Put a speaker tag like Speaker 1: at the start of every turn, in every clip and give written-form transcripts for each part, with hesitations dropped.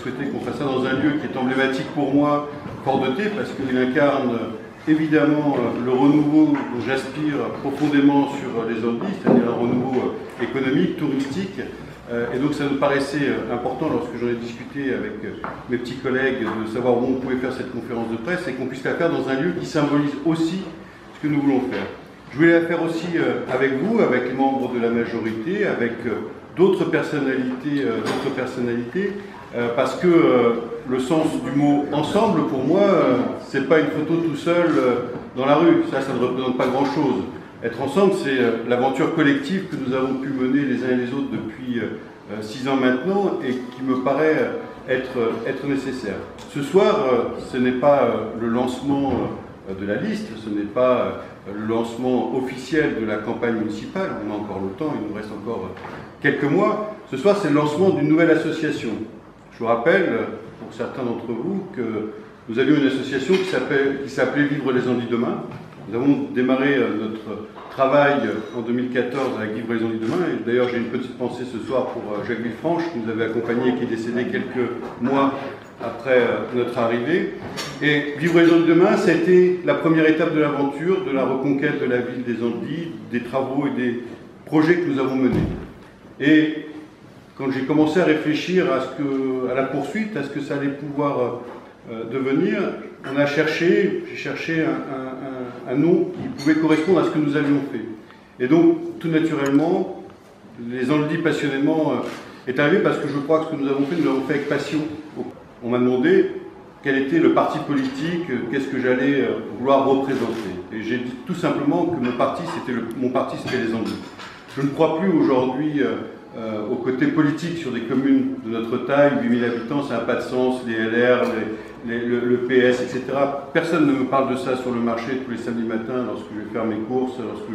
Speaker 1: souhaité qu'on fasse ça dans un lieu qui est emblématique pour moi, Fort-de-Thé, parce qu'il incarne évidemment le renouveau dont j'aspire profondément sur les Andelys, c'est-à-dire un renouveau économique, touristique. Et donc ça nous paraissait important, lorsque j'en ai discuté avec mes petits collègues, de savoir où on pouvait faire cette conférence de presse et qu'on puisse la faire dans un lieu qui symbolise aussi ce que nous voulons faire. Je voulais la faire aussi avec vous, avec les membres de la majorité, avec d'autres personnalités, parce que le sens du mot « ensemble », pour moi, c'est pas une photo tout seul dans la rue. Ça ne représente pas grand-chose. Être ensemble, c'est l'aventure collective que nous avons pu mener les uns et les autres depuis 6 ans maintenant et qui me paraît être nécessaire. Ce soir, ce n'est pas le lancement de la liste, ce n'est pas le lancement officiel de la campagne municipale, on a encore le temps, il nous reste encore quelques mois. Ce soir, c'est le lancement d'une nouvelle association. Je vous rappelle, pour certains d'entre vous, que nous avions une association qui s'appelait Vivre les Andelys demain. Nous avons démarré notre travail en 2014 avec Vivre les Andelys demain. Et d'ailleurs, j'ai une petite pensée ce soir pour Jacques Villefranche, qui nous avait accompagnés et qui est décédé quelques mois après notre arrivée. Et Vivre les Andelys demain, ça a été la première étape de l'aventure, de la reconquête de la ville des Andelys, des travaux et des projets que nous avons menés. Et quand j'ai commencé à réfléchir à la poursuite, à ce que ça allait pouvoir devenir, j'ai cherché un nom qui pouvait correspondre à ce que nous avions fait. Et donc, tout naturellement, les Andelys passionnément est arrivé parce que je crois que ce que nous avons fait avec passion. On m'a demandé quel était le parti politique, qu'est-ce que j'allais vouloir représenter. Et j'ai dit tout simplement que mon parti, c'était les Andelys. Je ne crois plus aujourd'hui au côté politique sur des communes de notre taille, 8000 habitants, ça n'a pas de sens, les LR, le PS, etc. Personne ne me parle de ça sur le marché tous les samedis matins lorsque je vais faire mes courses, lorsque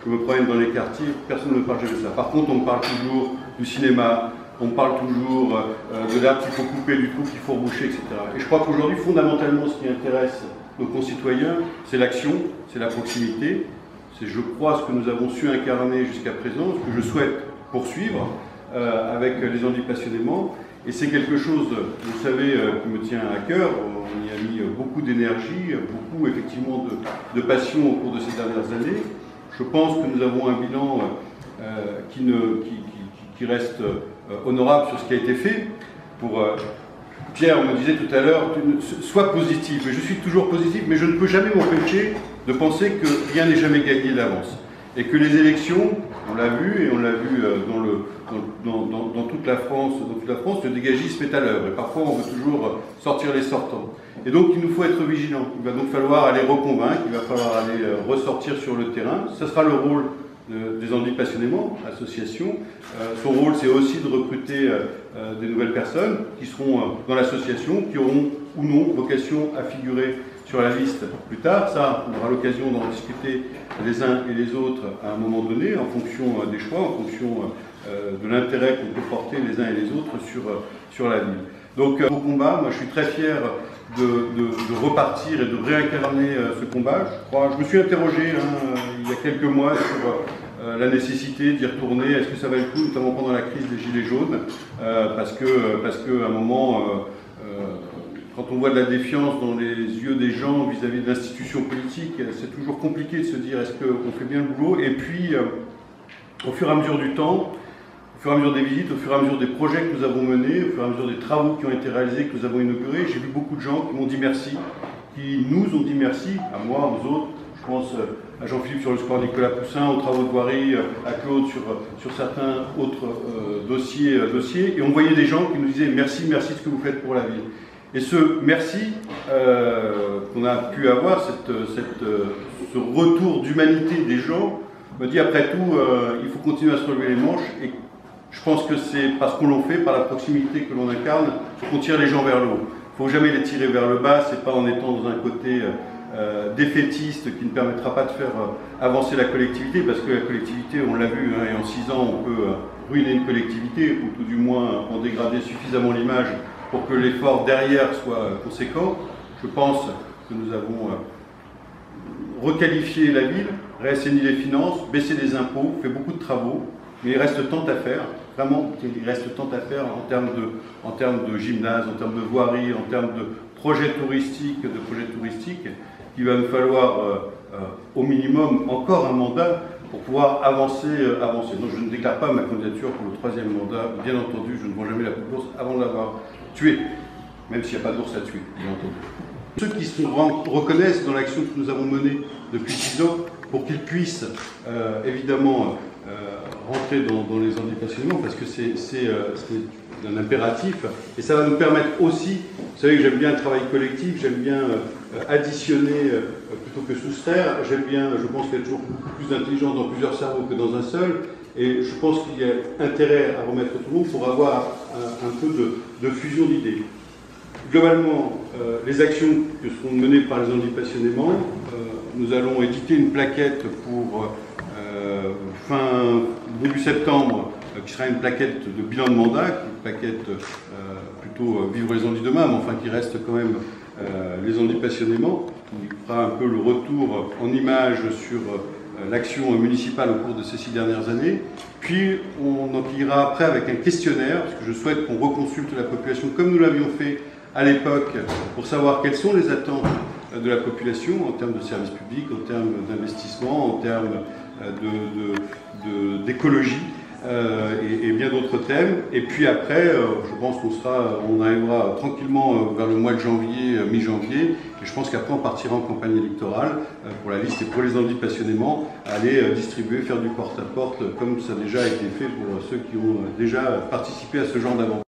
Speaker 1: je me promène dans les quartiers, personne ne me parle jamais de ça. Par contre, on me parle toujours du cinéma, on me parle toujours de l'arbre qu'il faut couper, du trou qu'il faut reboucher, etc. Et je crois qu'aujourd'hui, fondamentalement, ce qui intéresse nos concitoyens, c'est l'action, c'est la proximité, c'est, je crois, ce que nous avons su incarner jusqu'à présent, ce que je souhaite poursuivre avec les Andelys passionnément. Et c'est quelque chose, vous savez, qui me tient à cœur. On y a mis beaucoup d'énergie, beaucoup effectivement de passion au cours de ces dernières années. Je pense que nous avons un bilan qui reste honorable sur ce qui a été fait. Pierre me disait tout à l'heure, sois positif. Et je suis toujours positif, mais je ne peux jamais m'empêcher de penser que rien n'est jamais gagné d'avance. Et que les élections, on l'a vu, et on l'a vu dans toute la France, le dégagisme est à l'œuvre. Et parfois, on veut toujours sortir les sortants. Et donc, il nous faut être vigilants. Il va donc falloir aller reconvaincre, il va falloir aller ressortir sur le terrain. Ce sera le rôle des Andelys passionnément, association. Son rôle, c'est aussi de recruter des nouvelles personnes qui seront dans l'association, qui auront ou non vocation à figurer sur la liste plus tard. Ça, on aura l'occasion d'en discuter les uns et les autres à un moment donné, en fonction des choix, en fonction de l'intérêt qu'on peut porter les uns et les autres sur la ville. Donc, au combat, moi je suis très fier de repartir et de réincarner ce combat. Je me suis interrogé il y a quelques mois sur la nécessité d'y retourner. Est-ce que ça va le coup, notamment pendant la crise des Gilets jaunes, parce qu'à un moment, quand on voit de la défiance dans les yeux des gens vis-à-vis de l'institution politique, c'est toujours compliqué de se dire est-ce qu'on fait bien le boulot. Et puis, au fur et à mesure du temps, au fur et à mesure des visites, au fur et à mesure des projets que nous avons menés, au fur et à mesure des travaux qui ont été réalisés, que nous avons inaugurés, j'ai vu beaucoup de gens qui m'ont dit merci, qui nous ont dit merci, à moi, aux autres. Je pense à Jean-Philippe sur le square Nicolas Poussin, aux travaux de voirie, à Claude sur certains autres dossiers. Et on voyait des gens qui nous disaient merci, merci de ce que vous faites pour la ville. Et ce merci qu'on a pu avoir, ce retour d'humanité des gens, me dit après tout, il faut continuer à se relever les manches. Et je pense que c'est parce qu'on l'en fait, par la proximité que l'on incarne, qu'on tire les gens vers le haut. Il ne faut jamais les tirer vers le bas, c'est pas en étant dans un côté défaitiste qui ne permettra pas de faire avancer la collectivité, parce que la collectivité, on l'a vu, et en 6 ans, on peut ruiner une collectivité, ou tout du moins en dégrader suffisamment l'image pour que l'effort derrière soit conséquent. Je pense que nous avons requalifié la ville, réassaini les finances, baissé les impôts, fait beaucoup de travaux, mais il reste tant à faire. vraiment qu'il reste tant à faire en termes de gymnase, en termes de voirie, en termes de projets touristiques, qu'il va nous falloir au minimum encore un mandat pour pouvoir avancer. Donc je ne déclare pas ma candidature pour le 3e mandat. Bien entendu, je ne vois jamais la d'ours avant de l'avoir tué, même s'il n'y a pas d'ours à tuer, bien entendu. Ceux qui se reconnaissent dans l'action que nous avons menée depuis 6 ans, pour qu'ils puissent évidemment rentrer dans les handicappations, parce que c'est un impératif, et ça va nous permettre aussi, vous savez que j'aime bien le travail collectif, j'aime bien additionner plutôt que soustraire, je pense qu'il y a toujours beaucoup plus d'intelligence dans plusieurs cerveaux que dans un seul, et je pense qu'il y a intérêt à remettre tout le monde pour avoir un peu de fusion d'idées. Globalement, les actions que seront menées par les Handis Passionnément, nous allons éditer une plaquette pour début septembre, qui sera une plaquette de bilan de mandat, une plaquette plutôt Vivre les Handis demain, mais enfin qui reste quand même les Handis Passionnément, qui fera un peu le retour en images sur l'action municipale au cours de ces 6 dernières années. Puis on en ira après avec un questionnaire, parce que je souhaite qu'on reconsulte la population comme nous l'avions fait à l'époque, pour savoir quelles sont les attentes de la population en termes de services publics, en termes d'investissement, en termes d'écologie et bien d'autres thèmes. Et puis après, je pense qu'on arrivera tranquillement vers le mois de janvier, mi-janvier, et je pense qu'après on partira en campagne électorale pour la liste et pour les Handis Passionnément, aller distribuer, faire du porte-à-porte, comme ça a déjà été fait pour ceux qui ont déjà participé à ce genre d'aventure.